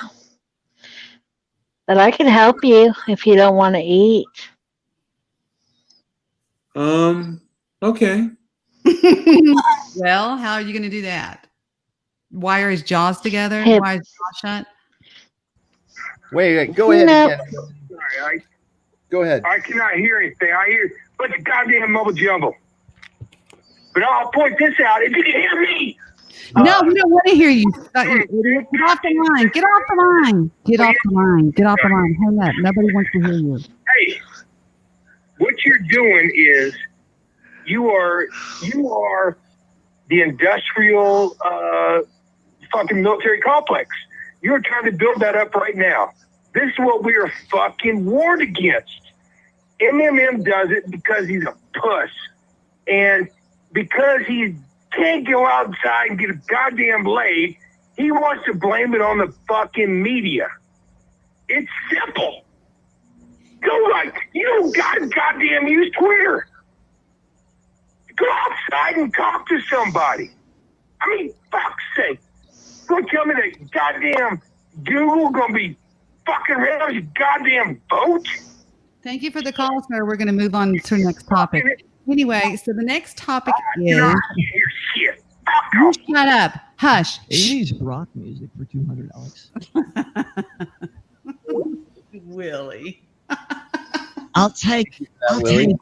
But I can help you if you don't want to eat. Okay. Well, how are you going to do that? Wire his jaws together? Hip. Why his jaw shut? Wait, go ahead No. again. Sorry, Go ahead. I cannot hear anything. I hear a bunch of goddamn mumble jumble. But I'll point this out. If you can hear me, No, we don't want to hear you. You idiot. Get off the line. Get off the line. Get off the line. Get off the line. Hang up. Nobody wants to hear you. hey, what you're doing is you are the industrial fucking military complex. You're trying to build that up right now. This is what we are fucking warned against. MMM does it because he's a puss. And because he can't go outside and get a goddamn laid, he wants to blame it on the fucking media. It's simple. You don't goddamn use Twitter. Go outside and talk to somebody. I mean, fuck's sake. Don't tell me that goddamn Google gonna be fucking around with your goddamn vote. Thank you for the call, sir. We're going to move on to the next topic. Anyway, so the next topic You is know, I can't hear shit. Fuck you off. shut up. Hush. 80s rock music for $200, Alex. Willie. I'll take Willie?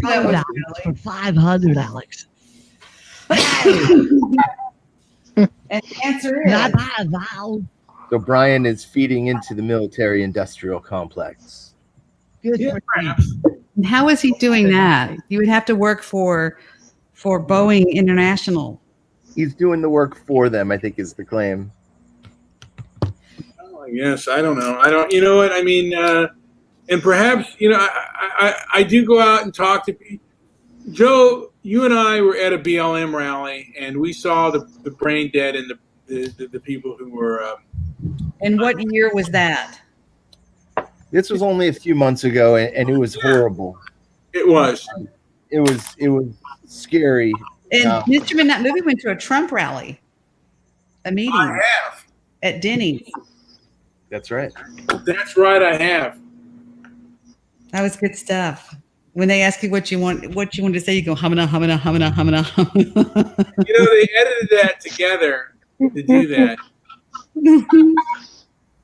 That was $5 for 500, Alex. And the answer is Not bad, Val. So Brian is feeding into the military-industrial complex. Good Yeah, for perhaps. And how is he doing that? You would have to work for Boeing International. He's doing the work for them, I think is the claim. Oh, yes, I don't know. I don't. You know what I mean? And perhaps I do go out and talk to people. Joe, you and I were at a BLM rally, and we saw the brain dead and the people who were. And what year was that? This was only a few months ago, and it was horrible. It was. It was scary. And Yeah. Mr. Midnight Movie went to a Trump rally, a meeting I have. at Denny's. That's right. That's right. I have. That was good stuff. When they ask you what you want to say, you go humana, humana, humana, humana, humana. They edited that together to do that.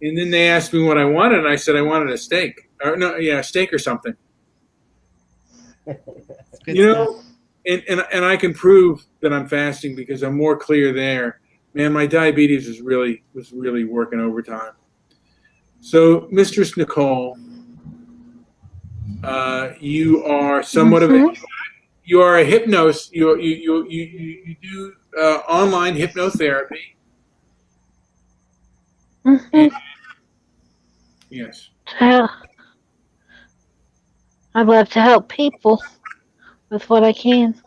And then they asked me what I wanted, and I said I wanted a steak. Or no, yeah, a steak or something. Good You stuff. know, and I can prove that I'm fasting because I'm more clear there. Man, my diabetes was really working overtime. So, Mistress Nicole, you are somewhat of a you are a hypnos. You do online hypnotherapy. Yes. Well, I'd love to help people with what I can.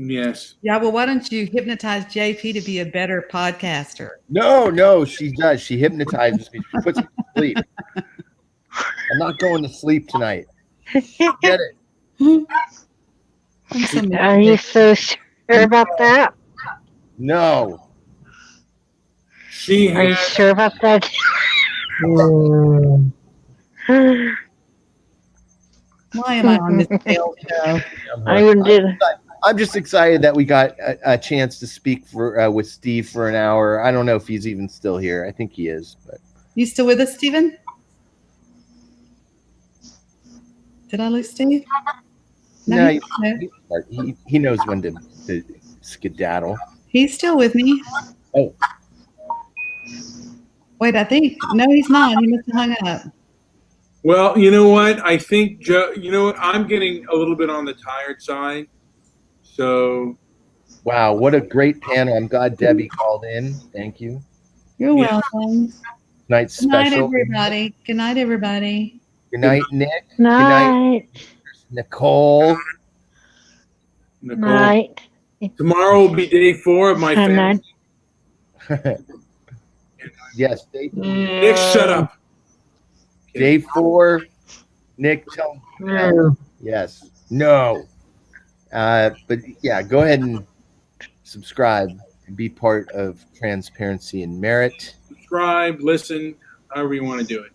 Yes. Yeah, well, why don't you hypnotize JP to be a better podcaster? No, she does. She hypnotizes me. She puts me to sleep. I'm not going to sleep tonight. Get it? I'm so Are you so sure about that? No. She Are you has. sure about that? Why am I on this sales show? I even did. I'm just excited that we got a chance to speak with Steve for an hour. I don't know if he's even still here. I think he is. But You still with us, Stephen? Did I lose Steve? no, he's there. he knows when to skedaddle. He's still with me. Oh. Wait, I think no, he's not. He must have hung up. Well, you know what? I think Joe. You know what? I'm getting a little bit on the tired side. So. Wow, what a great panel! I'm glad Debbie called in. Thank you. You're Yeah. welcome. Tonight's Good night, special. everybody. Good night, everybody. Good night, Nick. Night. Nicole. Nicole. Night. Tomorrow will be day 4 of my Good family. night. Yes, Nick, shut up. day 4. Nick, tell me. Yes. No. But yeah, go ahead and subscribe and be part of Transparency and Merit. Subscribe, listen, however you want to do it.